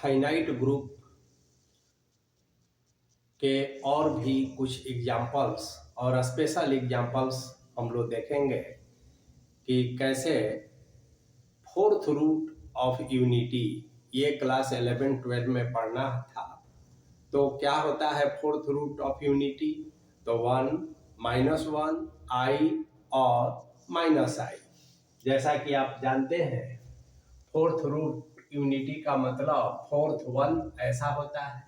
Finite group के और भी कुछ एग्जाम्पल्स और स्पेशल एग्जाम्पल्स हम लोग देखेंगे कि कैसे फोर्थ रूट ऑफ यूनिटी, ये क्लास 11-12 में पढ़ना था। तो क्या होता है फोर्थ रूट ऑफ यूनिटी? तो 1, -1, i और -i। जैसा कि आप जानते हैं फोर्थ रूट यूनिटी का मतलब फोर्थ 1 ऐसा होता है,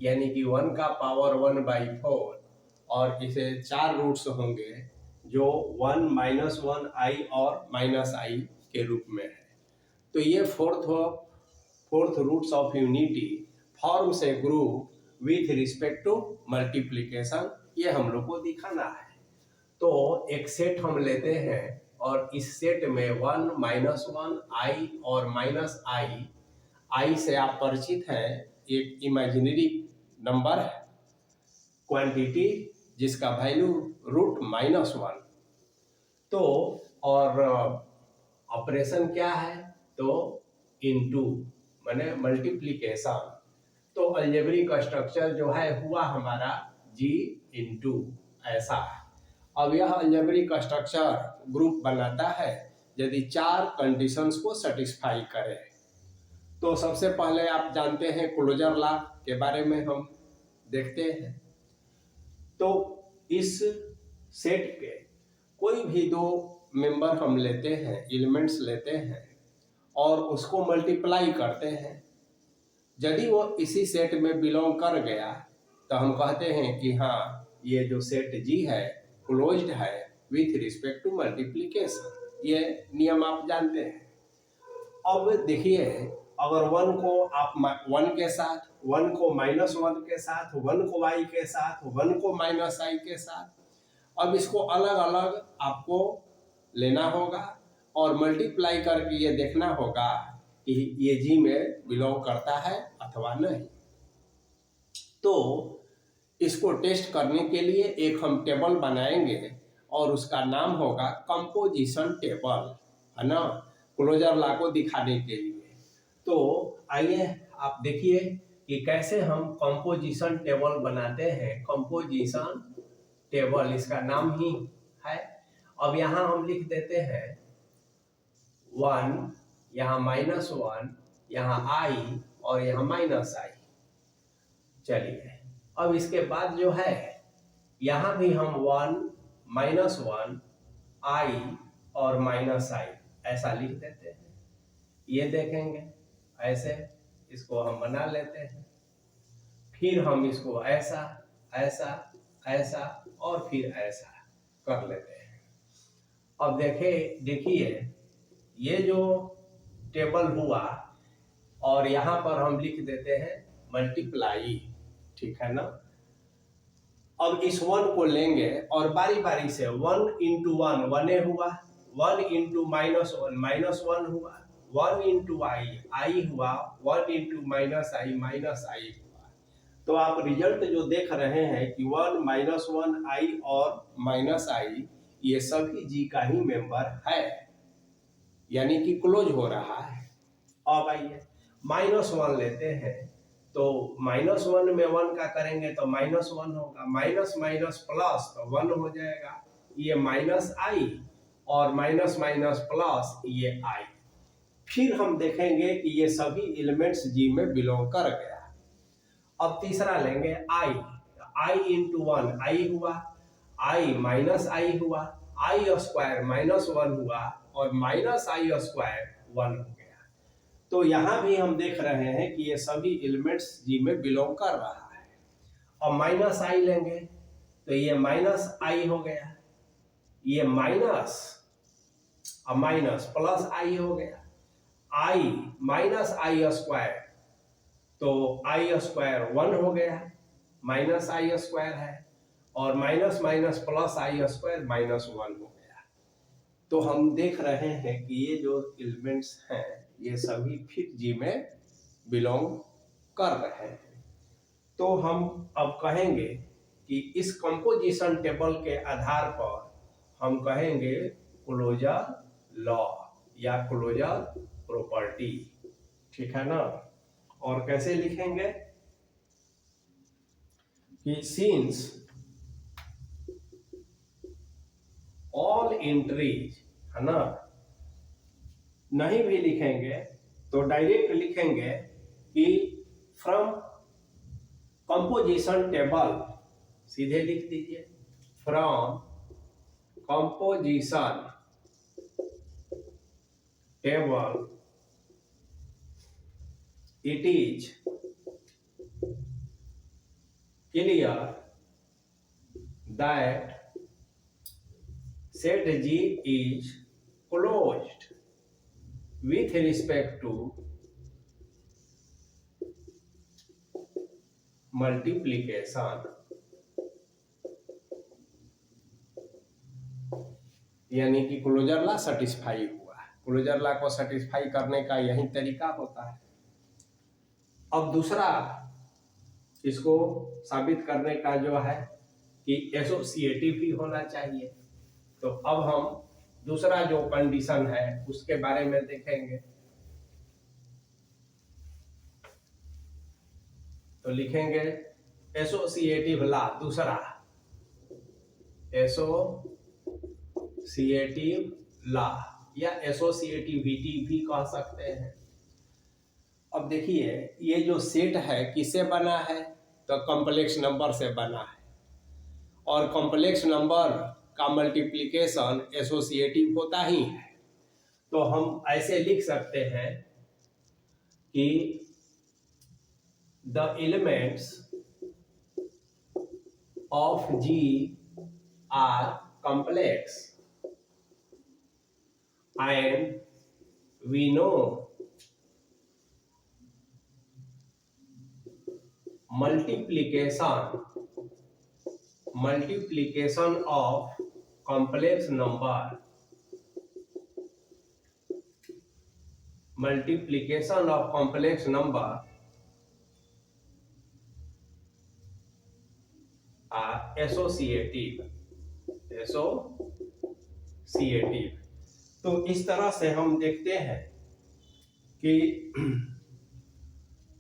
यानी कि 1 का पावर 1/4 और इसे 4 रूट्स होंगे जो 1, -1, i और -i के रूप में है। तो ये fourth roots of unity forms a group with respect to multiplication, ये हम लोग को दिखाना है। तो एक सेट हम लेते हैं और इस सेट में 1, -1, i और -i, i से आप परिचित हैं, एक इमेजिनरी नंबर है, क्वांटिटी जिसका वैल्यू √-1। तो और ऑपरेशन क्या है? तो इनटू माने मल्टीप्लिकेशन। तो अलजेब्रिक स्ट्रक्चर जो है हुआ हमारा G इंटू ऐसा है। अब यह अलजेब्रिक स्ट्रक्चर ग्रुप बनाता है यदि 4 कंडीशंस को सेटिस्फाई करे। तो सबसे पहले आप जानते हैं क्लोजर लॉ के बारे में हम देखते हैं। तो इस सेट के कोई भी 2 मेंबर हम लेते हैं, एलिमेंट्स लेते हैं और उसको मल्टीप्लाई करते हैं। यदि वो इसी सेट में बिलोंग कर गया तो हम कहते हैं कि हाँ, ये जो सेट G है क्लोज्ड है विथ रिस्पेक्ट टू मल्टीप्लिकेशन। ये नियम आप जानते हैं। अब देखिए, अगर 1 को आप 1 के साथ, 1 को -1 के साथ, 1 को i के साथ, 1 को -i के साथ, अब इसको अलग अलग आपको लेना होगा और मल्टीप्लाई करके ये देखना होगा कि ये G में बिलोंग करता है अथवा नहीं। तो इसको टेस्ट करने के लिए एक हम टेबल बनाएंगे और उसका नाम होगा कंपोजिशन टेबल, है ना, क्लोजर लॉ को दिखाने के लिए। तो आइए आप देखिए कि कैसे हम कंपोजिशन टेबल बनाते हैं। कंपोजिशन टेबल इसका नाम ही है। अब यहाँ हम लिख देते हैं 1, यहाँ -1, यहाँ i और यहाँ -i। चलिए, अब इसके बाद जो है यहाँ भी हम 1, -1, i और -i ऐसा लिख देते हैं। ये देखेंगे ऐसे, इसको हम बना लेते हैं। फिर हम इसको ऐसा ऐसा ऐसा और फिर ऐसा कर लेते हैं। अब देखिए ये जो टेबल हुआ और यहाँ पर हम लिख देते हैं मल्टीप्लाई, ठीक है ना। अब इस 1 को लेंगे और बारी बारी से 1 × 1 1 हुआ, 1 × -1 हुआ, 1 × i हुआ, 1 × -i हुआ। तो आप रिजल्ट जो देख रहे हैं कि 1, -1, i और -i ये सभी G का ही मेंबर है, यानी कि क्लोज हो रहा है। अब आइए -1 लेते हैं, तो -1 में 1 का करेंगे तो -1 होगा, माइनस माइनस प्लस तो 1 हो जाएगा, ये -i और माइनस माइनस प्लस ये i। फिर हम देखेंगे कि ये सभी एलिमेंट्स G में बिलोंग कर गया। अब तीसरा लेंगे i × 1 i हुआ, i -i हुआ, i² -1 हुआ और -i² 1 हो गया। तो यहाँ भी हम देख रहे हैं कि ये सभी एलिमेंट्स G में बिलोंग कर रहा है। और -i लेंगे तो ये -i हो गया, ये माइनस और माइनस प्लस i हो गया, i -i² तो i² 1 हो गया, -i² है और माइनस माइनस प्लस i² -1 हो गया। तो हम देख रहे हैं कि ये जो एलिमेंट्स हैं ये सभी फिर G में बिलोंग कर रहे हैं। तो हम अब कहेंगे कि इस कंपोजिशन टेबल के आधार पर हम कहेंगे क्लोजर लॉ या क्लोजर प्रॉपर्टी, ठीक है ना। और कैसे लिखेंगे कि सिंस ऑल एंट्रीज, है ना, नहीं भी लिखेंगे तो डायरेक्ट लिखेंगे कि फ्रॉम कंपोजिशन टेबल, सीधे लिख दीजिए from composition table it is clear that set G is closed with respect to multiplication, यानी कि क्लोजर ला सेटिस्फाई हुआ है। क्लोजर ला को सेटिस्फाई करने का यही तरीका होता है। अब दूसरा इसको साबित करने का जो है कि एसोसिएटिव भी होना चाहिए। तो अब हम दूसरा जो कंडीशन है उसके बारे में देखेंगे। तो लिखेंगे एसोसिएटिव ला, दूसरा एसोसिएटिव ला या एसोसिएटिविटी भी कह सकते हैं। अब देखिए ये जो सेट है किससे बना है, तो कॉम्प्लेक्स नंबर से बना है, और कॉम्प्लेक्स नंबर का मल्टीप्लिकेशन एसोसिएटिव होता ही है। तो हम ऐसे लिख सकते हैं कि the elements of G are complex and we know multiplication of complex number are associative। तो इस तरह से हम देखते हैं कि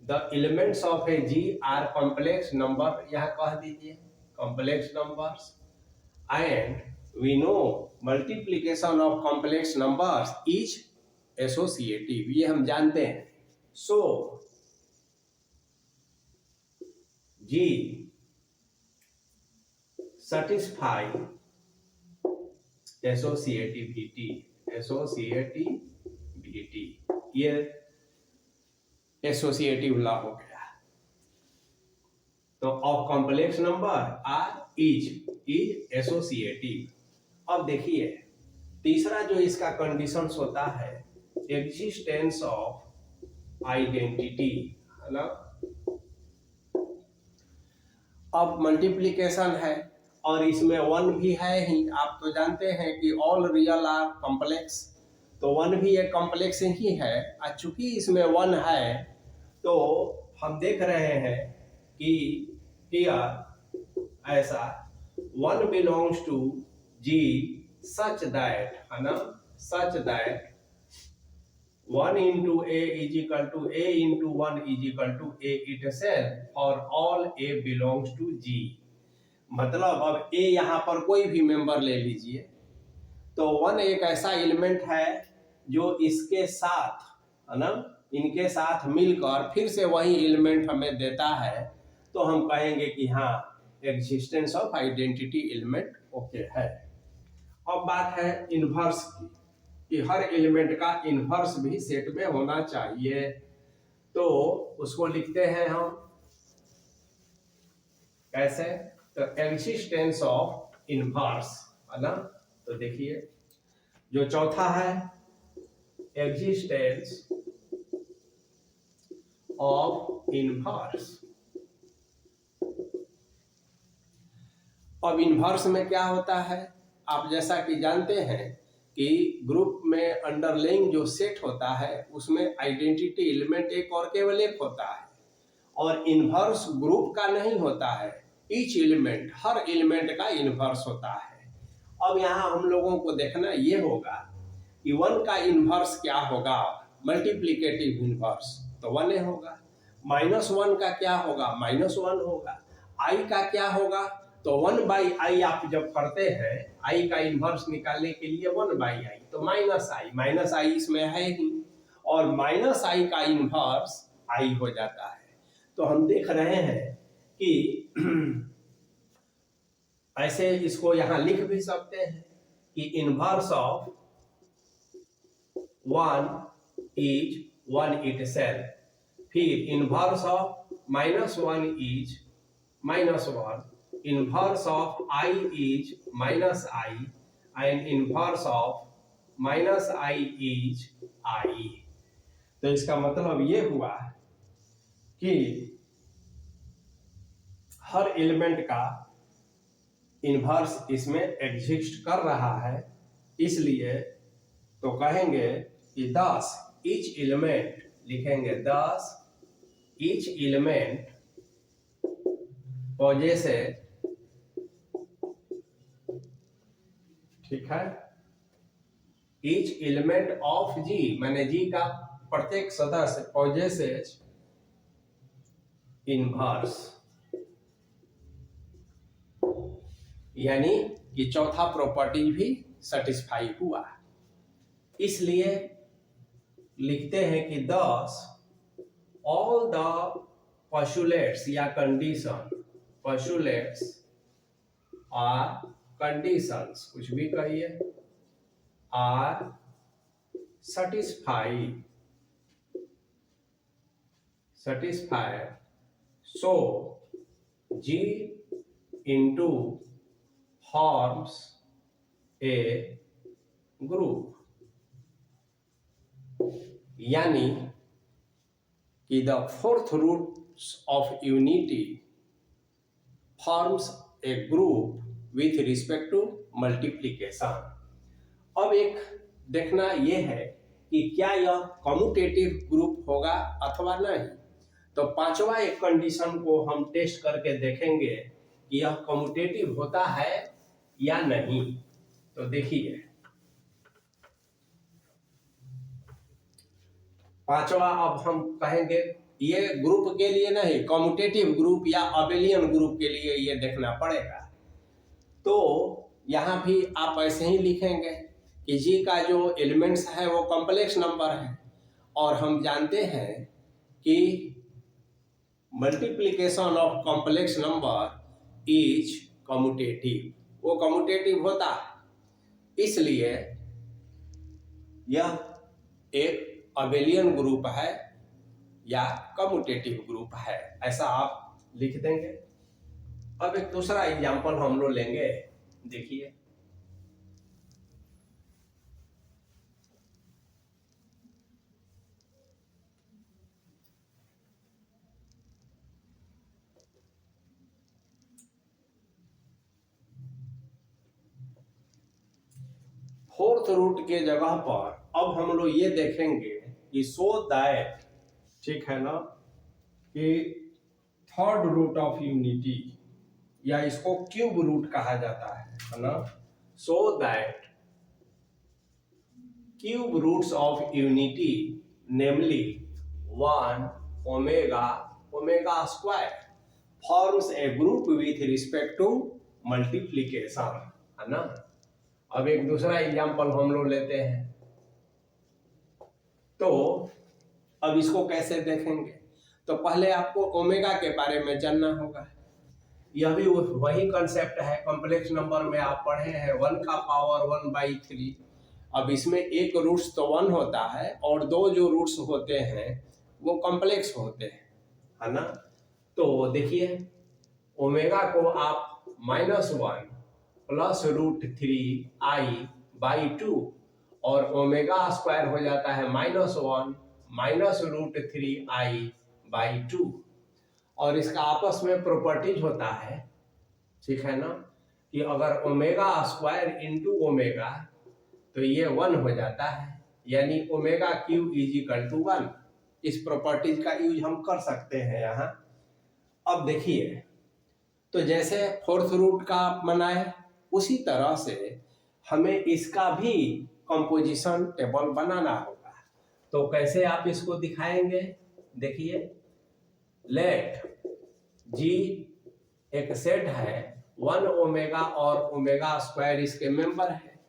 the elements of a G are complex number, यह कह दीजिए complex numbers, and we know multiplication of complex numbers is associative, ये हम जानते हैं। सो जी satisfy एसोसिएटिविटी, ये एसोसिएटिव लॉ हो गया। तो of complex number are is associative. अब देखिए तीसरा जो इसका कंडीशंस होता है, एग्जिस्टेंस ऑफ आइडेंटिटी, है ना। अब मल्टीप्लिकेशन है और इसमें वन भी है ही, आप तो जानते हैं कि ऑल रियल आर कॉम्प्लेक्स, तो वन भी एक कॉम्प्लेक्स ही है। और चूंकि इसमें वन है तो हम देख रहे हैं कि हियर ऐसा one belongs to G such that, है ना, such that 1 into a is equal to a into 1 is equal to a itself और all a belongs to G। मतलब अब a यहाँ पर कोई भी मेंबर ले लीजिए, तो 1 एक ऐसा एलिमेंट है जो इसके साथ, है ना, इनके साथ मिलकर फिर से वही एलिमेंट हमें देता है, तो हम कहेंगे कि हाँ existence of identity element okay है। अब बात है इनवर्स की, कि हर एलिमेंट का इनवर्स भी सेट में होना चाहिए। तो उसको लिखते हैं हम कैसे, तो एग्जिस्टेंस ऑफ इनवर्स, है ना। तो देखिए जो चौथा है एग्जिस्टेंस ऑफ इनवर्स। अब इनवर्स में क्या होता है, आप जैसा कि जानते हैं कि ग्रुप में अंडरलाइंग जो सेट होता है उसमें आइडेंटिटी एलिमेंट एक और केवल एक होता है, और इनवर्स ग्रुप का नहीं होता है, ईच एलिमेंट, हर एलिमेंट का इनवर्स होता है। अब यहाँ हम लोगों को देखना ये होगा कि 1 का इनवर्स क्या होगा, मल्टीप्लिकेटिव इनवर्स तो 1 होगा, -1 का क्या होगा, -1 होगा। i का क्या होगा, तो 1/i आप जब करते हैं, i का इन्वर्स निकालने के लिए 1/i, तो -i इसमें है ही, और -i का इन्वर्स i हो जाता है। तो हम देख रहे हैं कि ऐसे इसको यहां लिख भी सकते हैं कि इन्वर्स ऑफ 1 इज 1 itself, फिर inverse of -1 is -1, inverse of i is -i, and inverse of -i is i। तो इसका मतलब ये हुआ कि हर एलिमेंट का इन्वर्स इसमें एग्जिस्ट कर रहा है, इसलिए तो कहेंगे कि 10 ईच एलिमेंट, लिखेंगे 10 ईच एलिमेंट possesses, ठीक है, ईच एलिमेंट ऑफ G, मैंने G का प्रत्येक सदस्य possesses इन्वर्स, यानी कि चौथा प्रॉपर्टी भी सेटिस्फाई हुआ। इसलिए लिखते हैं कि 10 ऑल द postulates या postulates आर कंडीशंस, कुछ भी कहिए, are satisfied, so G into forms a group, यानी कि the fourth roots of unity forms a group with respect to multiplication। अब एक देखना यह है कि क्या यह कम्यूटेटिव ग्रुप होगा अथवा नहीं। तो पांचवा एक कंडीशन को हम टेस्ट करके देखेंगे कि यह कम्यूटेटिव होता है या नहीं। तो देखिए, पांचवा अब हम कहेंगे, ये ग्रुप के लिए नहीं, कम्यूटेटिव ग्रुप या अबेलियन ग्रुप के लिए ये देखना पड़ेगा। तो यहां भी आप ऐसे ही लिखेंगे कि जी का जो एलिमेंट्स है वो कॉम्प्लेक्स नंबर है, और हम जानते हैं कि multiplication of complex number is commutative, वो कम्यूटेटिव होता है। इसलिए यह एक अबेलियन ग्रुप है या कम्यूटेटिव ग्रुप है, ऐसा आप लिख देंगे। अब एक दूसरा एग्जांपल हम लोग लेंगे, देखिए, फोर्थ रूट के जगह पर अब हम लोग ये देखेंगे कि सो दैट, ठीक है ना, कि थर्ड रूट ऑफ यूनिटी, या इसको क्यूब रूट कहा जाता है ना, so that cube roots of unity namely 1 omega omega square forms a group with respect to multiplication, है ना। अब एक दूसरा एग्जांपल हम लोग लेते हैं। तो अब इसको कैसे देखेंगे, तो पहले आपको ओमेगा के बारे में जानना होगा। यह भी वही कंसेप्ट है, कॉम्प्लेक्स नंबर में आप पढ़े हैं 1 का पावर 1/3। अब इसमें एक रूट्स तो 1 होता है और दो जो रूट्स होते हैं वो कॉम्प्लेक्स होते हैं, है ना। तो देखिए, ओमेगा को आप -1 + √3i/2, और ओमेगा स्क्वायर हो जाता है -1 - √3i/2, और इसका आपस में प्रॉपर्टीज होता है, ठीक है ना, कि अगर ओमेगा स्क्वायर इंटू ओमेगा तो ये 1 हो जाता है, यानी ओमेगा क्यू = 1। इस प्रॉपर्टीज का यूज हम कर सकते हैं यहाँ। अब देखिए, तो जैसे फोर्थ रूट का आप बनाए उसी तरह से हमें इसका भी कंपोजिशन टेबल बनाना होगा। तो कैसे आप इसको दिखाएंगे, देखिए, लेट जी एक सेट है, 1 ओमेगा और ओमेगा स्क्वायर इसके मेंबर है,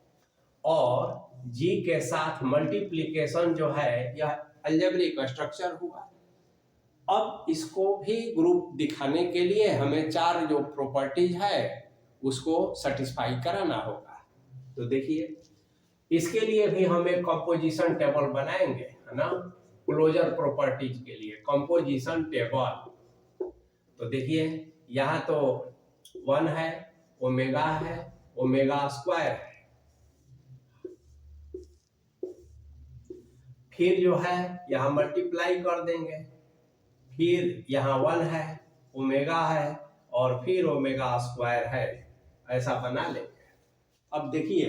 और जी के साथ मल्टीप्लिकेशन जो है यह अलजेब्रिक स्ट्रक्चर हुआ। अब इसको भी ग्रुप दिखाने के लिए हमें 4 जो प्रॉपर्टीज है उसको सेटिस्फाई कराना होगा। तो देखिए, इसके लिए भी हम एक कंपोजिशन टेबल बनाएंगे, है ना, क्लोजर प्रॉपर्टीज के लिए कंपोजिशन टेबल। तो देखिए, यहाँ तो 1 है, ओमेगा है, ओमेगा स्क्वायर है, फिर जो है यहाँ मल्टीप्लाई कर देंगे, फिर यहाँ 1 है, ओमेगा है, और फिर ओमेगा स्क्वायर है, ऐसा बना लेंगे। अब देखिए,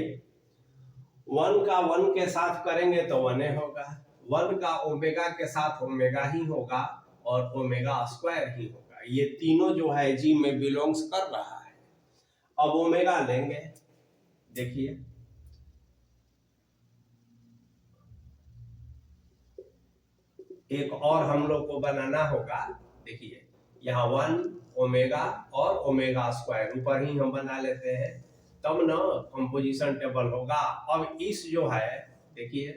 1 का 1 के साथ करेंगे तो 1 होगा, 1 का ओमेगा के साथ ओमेगा ही होगा, और ओमेगा स्क्वायर ही होगा। ये तीनों जो है जी में बिलोंग्स कर रहा है। अब ओमेगा लेंगे, देखिए एक और हम लोग को बनाना होगा। देखिए, यहाँ 1 ओमेगा और ओमेगा स्क्वायर ऊपर ही हम बना लेते हैं, तब ना कंपोजिशन टेबल होगा। अब इस जो है, देखिए,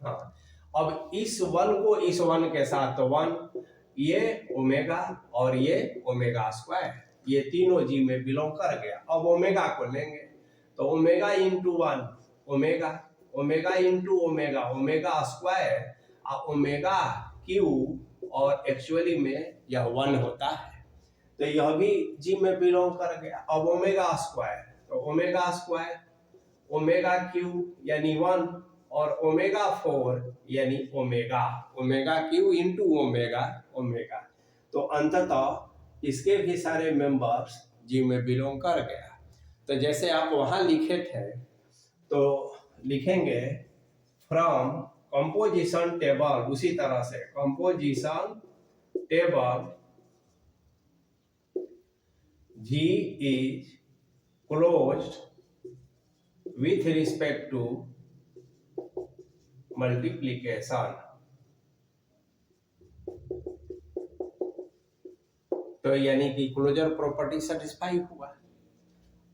हाँ, अब इस 1 को इस 1 के साथ, तो 1 ये ओमेगा और ये ओमेगा स्क्वायर, ये तीनों जी में बिलोंग कर गया। अब ओमेगा को लेंगे, तो omega into 1 omega, omega into omega, omega square, omega cube, और एक्चुअली में यह 1 होता है, तो यह भी जी में बिलोंग कर गया। अब ओमेगा स्क्वायर, तो ओमेगा स्क्वायर, ओमेगा क्यू यानी 1, और ओमेगा 4 यानी omega, omega cube into omega omega. तो अंततः इसके भी सारे मेंबर्स जी में बिलोंग कर गया। तो जैसे आप वहां लिखे थे, तो लिखेंगे फ्रॉम कंपोजिशन टेबल, उसी तरह से composition table G is closed with respect to multiplication। तो यानी कि क्लोजर प्रॉपर्टी सेटिस्फाई हुआ।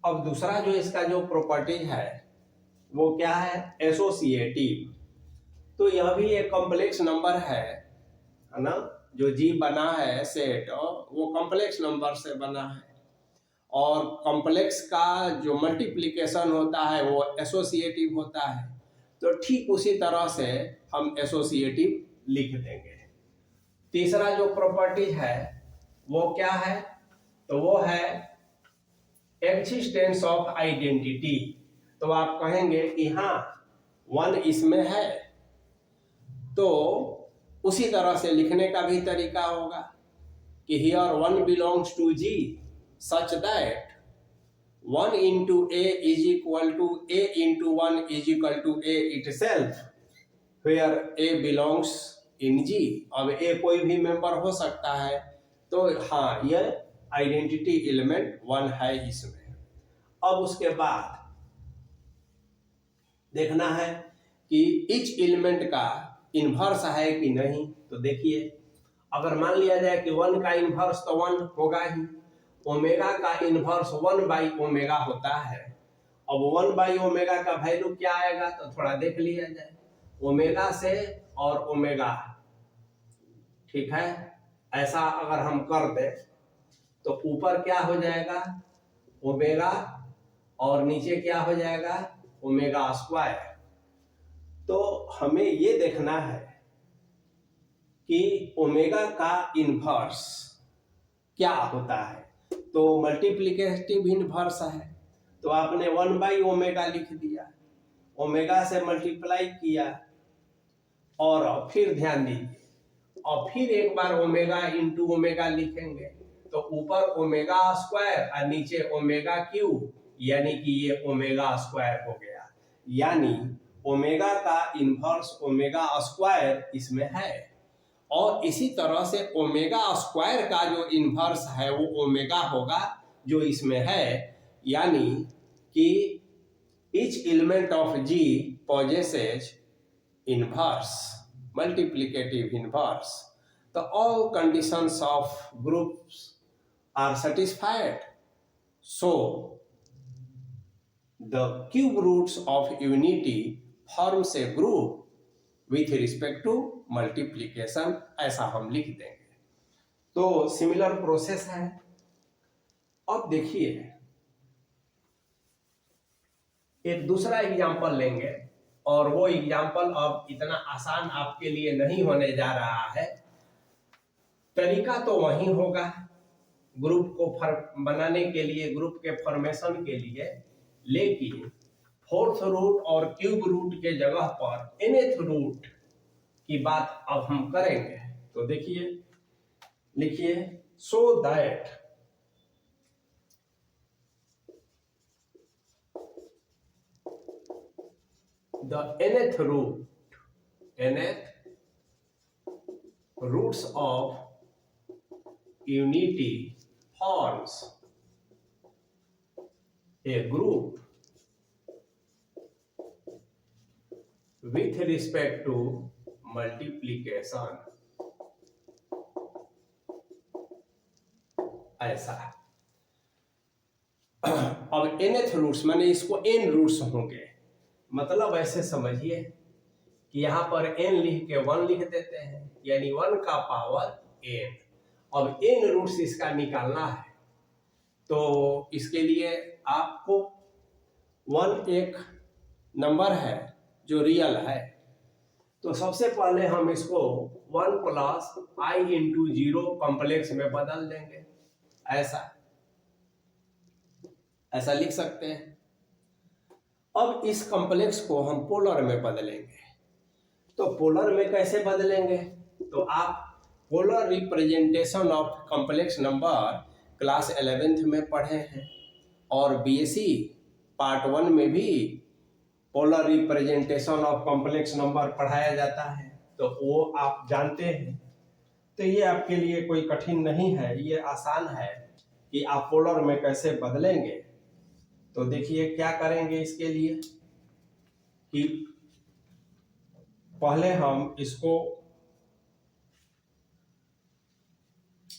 अब दूसरा जो इसका जो प्रॉपर्टी है वो क्या है, एसोसिएटिव। तो यह भी एक कॉम्प्लेक्स नंबर है ना, जो जी बना है सेट, वो कॉम्प्लेक्स नंबर से बना है, और कॉम्प्लेक्स का जो मल्टीप्लिकेशन होता है वो एसोसिएटिव होता है। तो ठीक उसी तरह से हम एसोसिएटिव लिख देंगे। तीसरा जो प्रॉपर्टी है वो क्या है, तो वो है एक्सिस्टेंस ऑफ आइडेंटिटी। तो आप कहेंगे कि हाँ 1 इसमें है, तो उसी तरह से लिखने का भी तरीका होगा कि here 1 belongs to G such that 1 into A is equal to A into 1 is equal to A itself, where A belongs in G। अब A कोई भी मेंबर हो सकता है, तो हाँ ये आइडेंटिटी एलिमेंट 1 है इसमें। अब उसके बाद देखना है कि इच एलिमेंट का इन्वर्स है कि नहीं। तो देखिए, अगर मान लिया जाए कि 1 का इन्वर्स तो 1 होगा ही, ओमेगा का इन्वर्स 1 बाई ओमेगा होता है। अब 1 बाई ओमेगा का वैल्यू क्या आएगा, तो थोड़ा देख लिया जाए, ओमेगा से और ओमेगा, ठीक है, ऐसा अगर हम कर दे तो ऊपर क्या हो जाएगा ओमेगा, और नीचे क्या हो जाएगा ओमेगा स्क्वायर। तो हमें ये देखना है कि ओमेगा का इन्वर्स क्या होता है। तो मल्टीप्लिकेटिव इन्वर्स है, तो आपने 1 बाई ओमेगा लिख दिया, ओमेगा से मल्टीप्लाई किया, और फिर ध्यान दीजिए, और फिर एक बार ओमेगा इंटू ओमेगा लिखेंगे, तो ऊपर ओमेगा स्क्वायर और नीचे ओमेगा क्यूब, यानी कि ये ओमेगा स्क्वायर हो गया। यानी ओमेगा का इन्वर्स ओमेगा स्क्वायर इसमें है, और इसी तरह से ओमेगा स्क्वायर का जो इन्वर्स है वो ओमेगा होगा जो इसमें है। यानी कि each element of G possesses inverse, multiplicative inverse। तो all conditions of groups are satisfied. So the cube roots of unity forms a group with respect to multiplication, ऐसा हम लिख देंगे। तो सिमिलर प्रोसेस है। अब देखिए एक दूसरा एग्जाम्पल लेंगे और वो एग्जाम्पल अब इतना आसान आपके लिए नहीं होने जा रहा है। तरीका तो वही होगा ग्रुप को बनाने के लिए, ग्रुप के फॉर्मेशन के लिए, लेकिन फोर्थ रूट और क्यूब रूट के जगह पर nth रूट की बात अब हम करेंगे। तो देखिए, लिखिए, so that the nth roots of unity forms a group with respect to multiplication, ऐसा। अब nth रूट्स माने इसको n रूट्स होंगे, मतलब ऐसे समझिए कि यहाँ पर n लिख के 1 लिख देते हैं, यानी 1 का पावर n। अब n रूट्स इसका निकालना है, तो इसके लिए आपको 1 एक नंबर है जो रियल है, तो सबसे पहले हम इसको 1 प्लस i इंटू 0 कॉम्प्लेक्स में बदल देंगे, ऐसा लिख सकते हैं। अब इस कॉम्प्लेक्स को हम पोलर में बदलेंगे। तो पोलर में कैसे बदलेंगे? तो आप polar representation of complex number class 11th में पढ़े हैं और बीएससी पार्ट 1 में भी polar representation of complex number पढ़ाया जाता है, तो वो आप जानते हैं। तो ये आपके लिए कोई कठिन नहीं है, ये आसान है कि आप पोलर में कैसे बदलेंगे। तो देखिए क्या करेंगे इसके लिए कि पहले हम इसको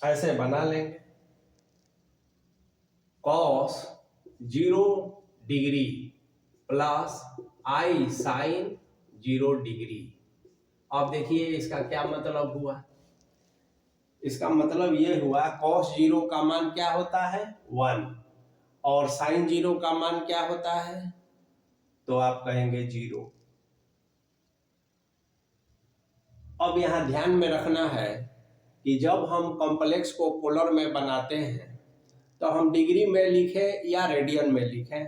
ऐसे बना लेंगे, cos 0 degree plus i sine 0 degree. अब देखिए इसका क्या मतलब हुआ। इसका मतलब ये हुआ cos 0 का मान क्या होता है 1 और साइन 0 का मान क्या होता है, तो आप कहेंगे 0। अब यहां ध्यान में रखना है कि जब हम कॉम्प्लेक्स को पोलर में बनाते हैं तो हम डिग्री में लिखें या रेडियन में लिखें,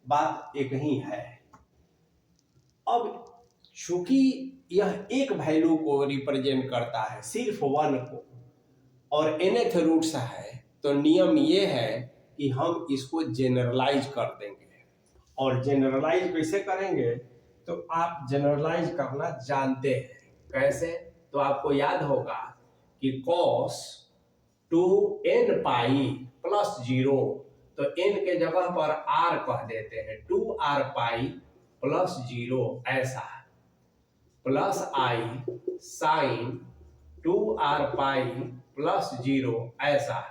बात एक ही है। अब चूंकि यह एक वैल्यू को रिप्रेजेंट करता है, सिर्फ 1 को, और nth रूट्स है, तो नियम ये है कि हम इसको जनरलाइज कर देंगे। और जनरलाइज कैसे करेंगे? तो आप जनरलाइज करना जानते हैं कैसे? तो आपको याद होगा कि cos 2n पाई प्लस 0, तो n के जगह पर r कह देते हैं, 2r पाई प्लस 0, ऐसा, plus i sine 2r pi plus 0, ऐसा,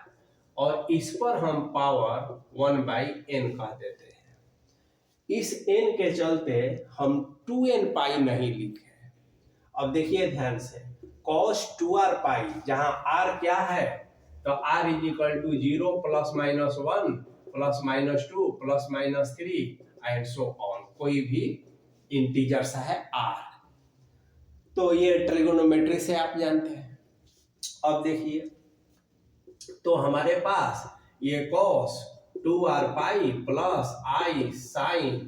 और इस पर हम पावर 1/n कह देते हैं। इस n के चलते हम 2n पाई नहीं लिखे। अब देखिए ध्यान से, cos 2r पाई, जहां r क्या है, तो r is equal to 0 plus minus 1 plus minus 2 plus minus 3 and so on, कोई भी इंटीजर्स है r। तो ये ट्रिगोनोमेट्री से आप जानते हैं। अब देखिए, तो हमारे पास ये cos 2r pi plus i sine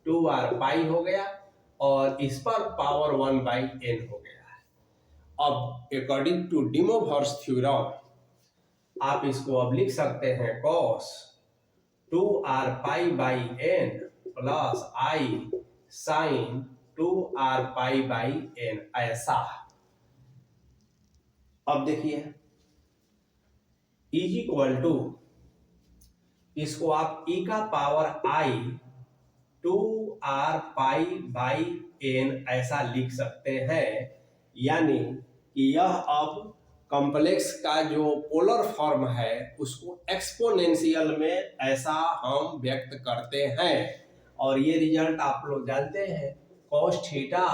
2r pi हो गया और इस पर पावर 1/n हो गया है। अब according to de Moivre's theorem आप इसको अब लिख सकते हैं cos 2r pi by n plus i sine 2r pi by n, ऐसा। अब देखिए इज इक्वल टू, इसको आप e का power i 2r pi by n ऐसा लिख सकते हैं, यानी कि यह अब कॉम्प्लेक्स का जो पोलर फॉर्म है उसको एक्सपोनेंशियल में ऐसा हम व्यक्त करते हैं। और ये रिजल्ट आप लोग जानते हैं, cos theta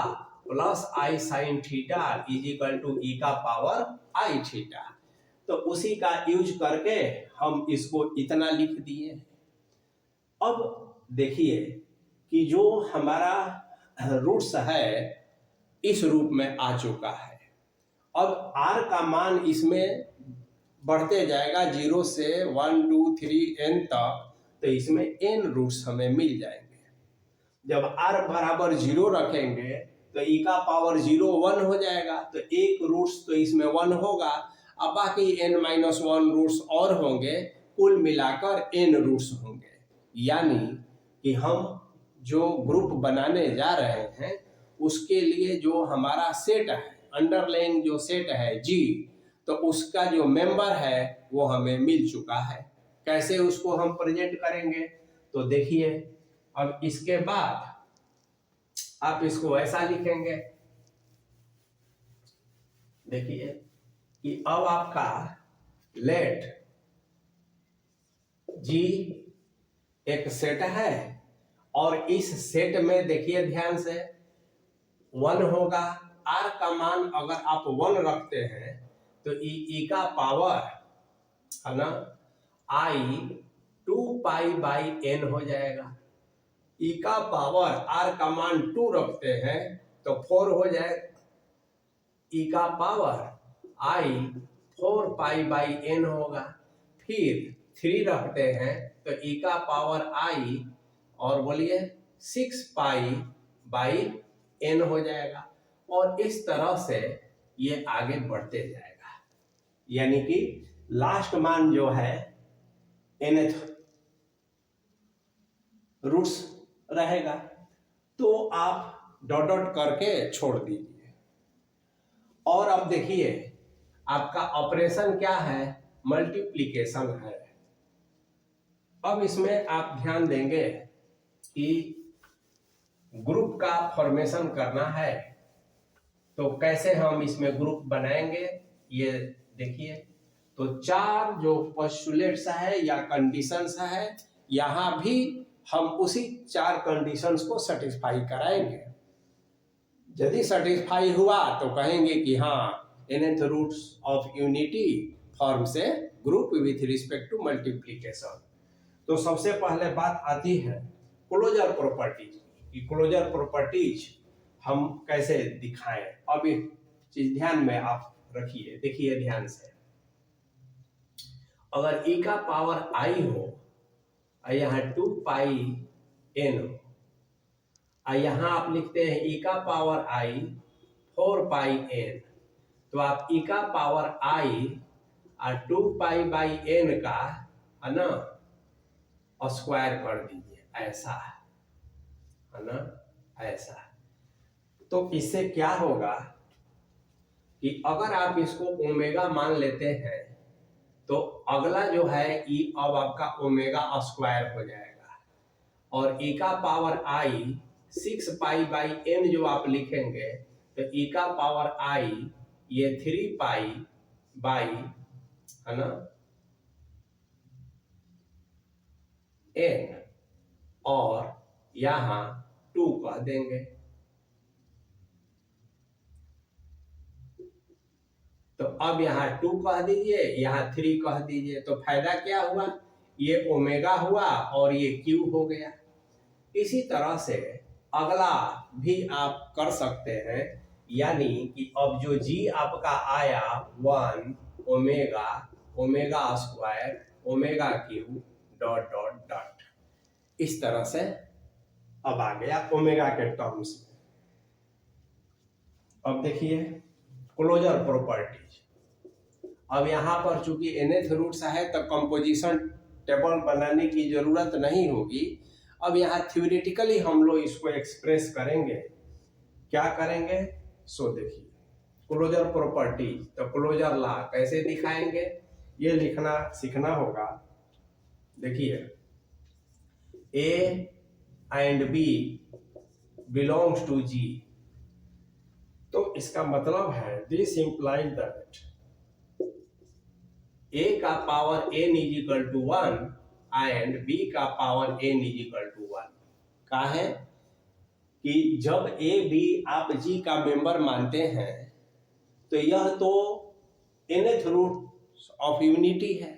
plus i sine theta is equal to e का पावर आई थीटा। तो उसी का यूज करके हम इसको इतना लिख दिए। अब देखिए कि जो हमारा रूट्स है इस रूप में आ चुका है। अब r का मान इसमें बढ़ते जाएगा 0 से 1 2 3 n तक, तो इसमें n रूट्स हमें मिल जाएंगे। जब r बराबर 0 रखेंगे तो e का पावर 0 1 हो जाएगा, तो एक रूट्स तो इसमें 1 होगा, अब बाकी n-1 रूट्स और होंगे, कुल मिलाकर n रूट्स होंगे। यानी कि हम जो ग्रुप बनाने जा रहे हैं उसके लिए जो हमारा सेट है, अंडरलाइन जो सेट है G, तो उसका जो मेंबर है वो हमें मिल चुका है। कैसे उसको हम प्रेजेंट करेंगे, तो देखिए अब इसके बाद आप इसको ऐसा लिखेंगे, देखिए कि अब आपका लेट G एक सेट है और इस सेट में देखिए ध्यान से 1 होगा। r का मान अगर आप 1 रखते हैं तो e का पावर है ना i 2 पाई बाई n हो जाएगा। e का पावर r का मान 2 रखते हैं तो 4 हो जाएगा। e का power i 4 pi by n होगा। फिर 3 रखते हैं तो e का पावर i और बोलिए 6 पाई बाई n हो जाएगा। और इस तरह से ये आगे बढ़ते जाएगा, यानी कि लास्ट मान जो है nth रूट्स रहेगा। तो आप डॉट डॉट करके छोड़ दीजिए। और अब देखिए आपका ऑपरेशन क्या है, मल्टीप्लिकेशन है। अब इसमें आप ध्यान देंगे कि ग्रुप का फॉर्मेशन करना है, तो कैसे हम इसमें ग्रुप बनाएंगे ये देखिए। तो 4 जो पोस्टुलेट्स है या कंडीशंस है, यहां भी हम उसी 4 कंडीशंस को सेटिस्फाई कराएंगे। यदि सेटिस्फाई हुआ तो कहेंगे कि हाँ nth roots of unity form से group with respect to multiplication. तो सबसे पहले बात आती है क्लोजर प्रॉपर्टीज की। क्लोजर प्रॉपर्टीज हम कैसे दिखाएं, अब एक चीज ध्यान में आप रखिए, देखिए ध्यान से। अगर e का पावर i हो और यहाँ 2 पाई n हो, और यहाँ आप लिखते हैं e का पावर i 4 पाई n, तो आप e का पावर i और 2 पाई बाई n का है ना स्क्वायर कर दीजिए, ऐसा है ना, ऐसा। तो इससे क्या होगा कि अगर आप इसको ओमेगा मान लेते हैं तो अगला जो है e अब आपका ओमेगा स्क्वायर हो जाएगा। और e का power i 6 pi by n जो आप लिखेंगे तो e का पावर i ये 3 पाई बाई है ना n और यहां 2 कह देंगे। तो अब यहाँ 2 कह दीजिए, यहाँ 3 कह दीजिए, तो फायदा क्या हुआ, ये ओमेगा हुआ और ये क्यू हो गया। इसी तरह से अगला भी आप कर सकते हैं, यानी कि अब जो जी आपका आया 1 omega omega square omega cube dot dot dot, इस तरह से अब आ गया ओमेगा के टर्म्स में। अब देखिए क्लोजर प्रॉपर्टीज। अब यहाँ पर चूंकि nth रूट्स है तो कंपोजिशन टेबल बनाने की जरूरत नहीं होगी। अब यहाँ थ्योरेटिकली हम लोग इसको एक्सप्रेस करेंगे। क्या करेंगे, सो देखिए क्लोजर प्रॉपर्टीज, तो क्लोजर लॉ कैसे दिखाएंगे ये लिखना सीखना होगा। देखिए A and B belongs to G, तो इसका मतलब है दिस इम्प्लाइज दैट a का power n is equal to 1 and b का power n is equal to 1। का है कि जब a b आप g का मेंबर मानते हैं तो यह तो nth रूट ऑफ यूनिटी है,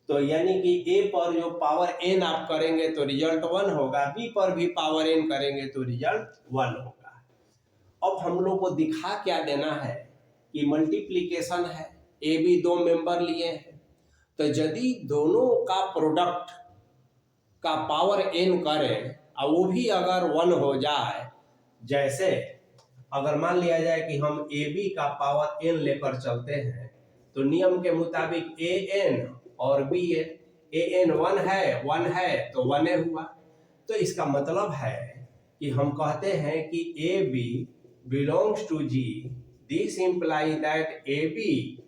तो यानी कि a पर जो पावर n आप करेंगे तो रिजल्ट 1 होगा, b पर भी पावर n करेंगे तो रिजल्ट 1 होगा। अब हम लोग को दिखा क्या देना है कि मल्टीप्लिकेशन है, ए बी दो मेंबर लिए हैं, तो यदि दोनों का प्रोडक्ट का पावर n करें और वो भी अगर 1 हो जाए, जैसे अगर मान लिया जाए कि हम ए बी का पावर n लेकर चलते हैं तो नियम के मुताबिक ए एन और बी एन, ए एन 1 है तो 1 हुआ। तो इसका मतलब है कि हम कहते हैं कि A B belongs to G, this imply that A B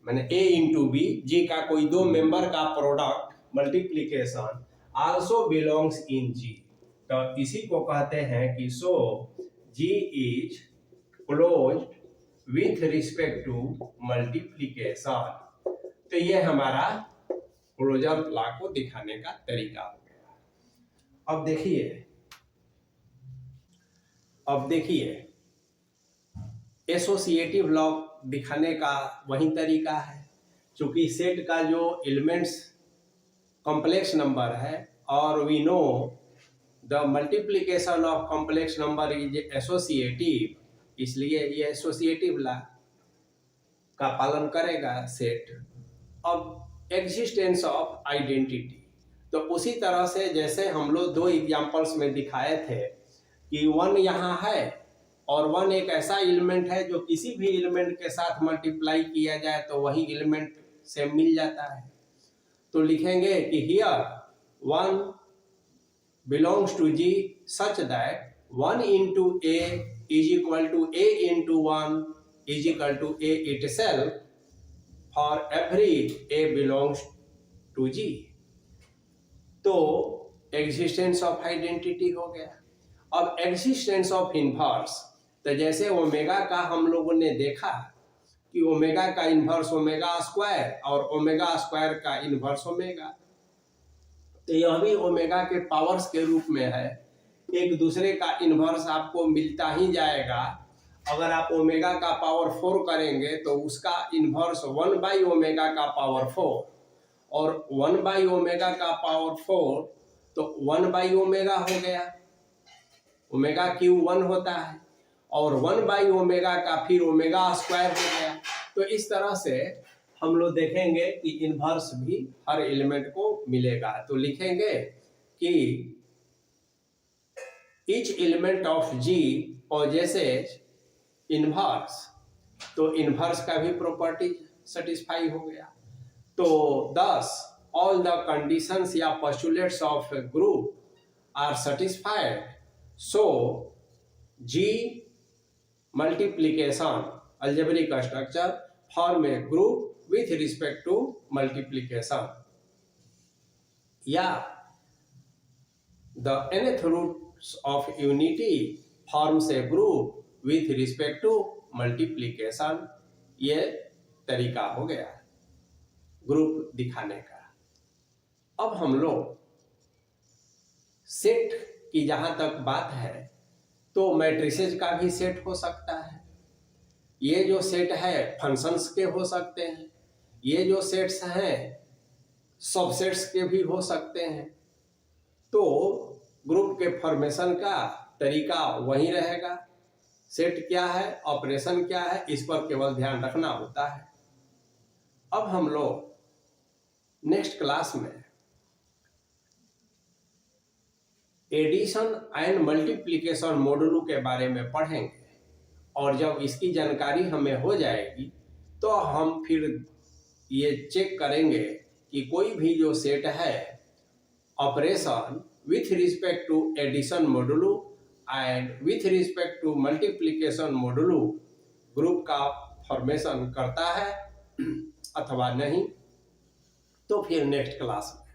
मैंने ए इंटू बी, जी का कोई दो मेंबर का product multiplication also belongs in G. तो इसी को कहते हैं कि so G is closed with respect to multiplication. तो ये हमारा क्लोजर लॉ को दिखाने का तरीका हो गया। अब देखिए एसोसिएटिव लॉ दिखाने का वही तरीका है, क्योंकि सेट का जो एलिमेंट्स कॉम्प्लेक्स नंबर है और we know the multiplication of complex number is associative, इसलिए ये एसोसिएटिव लॉ का पालन करेगा सेट। अब एग्जिस्टेंस ऑफ आइडेंटिटी, तो उसी तरह से जैसे हम लोग दो एग्जांपल्स में दिखाए थे कि 1 यहाँ है और 1 एक ऐसा एलिमेंट है जो किसी भी एलिमेंट के साथ मल्टीप्लाई किया जाए तो वही एलिमेंट से मिल जाता है। तो लिखेंगे कि here 1 belongs to G such that 1 into a is equal to a into 1 is equal to a itself for every a belongs to g। तो एग्जिस्टेंस ऑफ आइडेंटिटी हो गया। अब एग्जिस्टेंस ऑफ इनवर्स, तो जैसे ओमेगा का हम लोगों ने देखा कि ओमेगा का इन्वर्स ओमेगा स्क्वायर और ओमेगा स्क्वायर का इन्वर्स ओमेगा, तो यह भी ओमेगा के पावर्स के रूप में है, एक दूसरे का इन्वर्स आपको मिलता ही जाएगा। अगर आप ओमेगा का पावर 4 करेंगे तो उसका इन्वर्स 1/ओमेगा का पावर 4 और 1/ओमेगा का पावर 4 तो 1/ओमेगा हो गया, ओमेगा क्यू 1 होता है, और 1/ओमेगा का फिर ओमेगा स्क्वायर हो गया। तो इस तरह से हम लोग देखेंगे कि इन्वर्स भी हर एलिमेंट को मिलेगा। तो लिखेंगे कि each element of G possesses inverse, तो इन्वर्स का भी प्रॉपर्टी सेटिस्फाई हो गया। तो thus all the conditions या postulates of a group are satisfied, so G multiplication algebraic structure form a group with respect to multiplication, या the nth roots of unity forms a group with respect to multiplication। ये तरीका हो गया group दिखाने का। अब हम लोग सेट की जहां तक बात है तो मैट्रिसेस का भी सेट हो सकता है। ये जो सेट है फंक्शंस के हो सकते हैं, ये जो सेट्स हैं सबसेट्स के भी हो सकते हैं। तो ग्रुप के फॉर्मेशन का तरीका वही रहेगा, सेट क्या है ऑपरेशन क्या है इस पर केवल ध्यान रखना होता है। अब हम लोग नेक्स्ट क्लास में एडिशन एंड मल्टीप्लिकेशन मॉडुलो के बारे में पढ़ेंगे, और जब इसकी जानकारी हमें हो जाएगी तो हम फिर ये चेक करेंगे कि कोई भी जो सेट है operation with respect to addition modulo and with respect to multiplication modulo group का फॉर्मेशन करता है अथवा नहीं। तो फिर नेक्स्ट क्लास में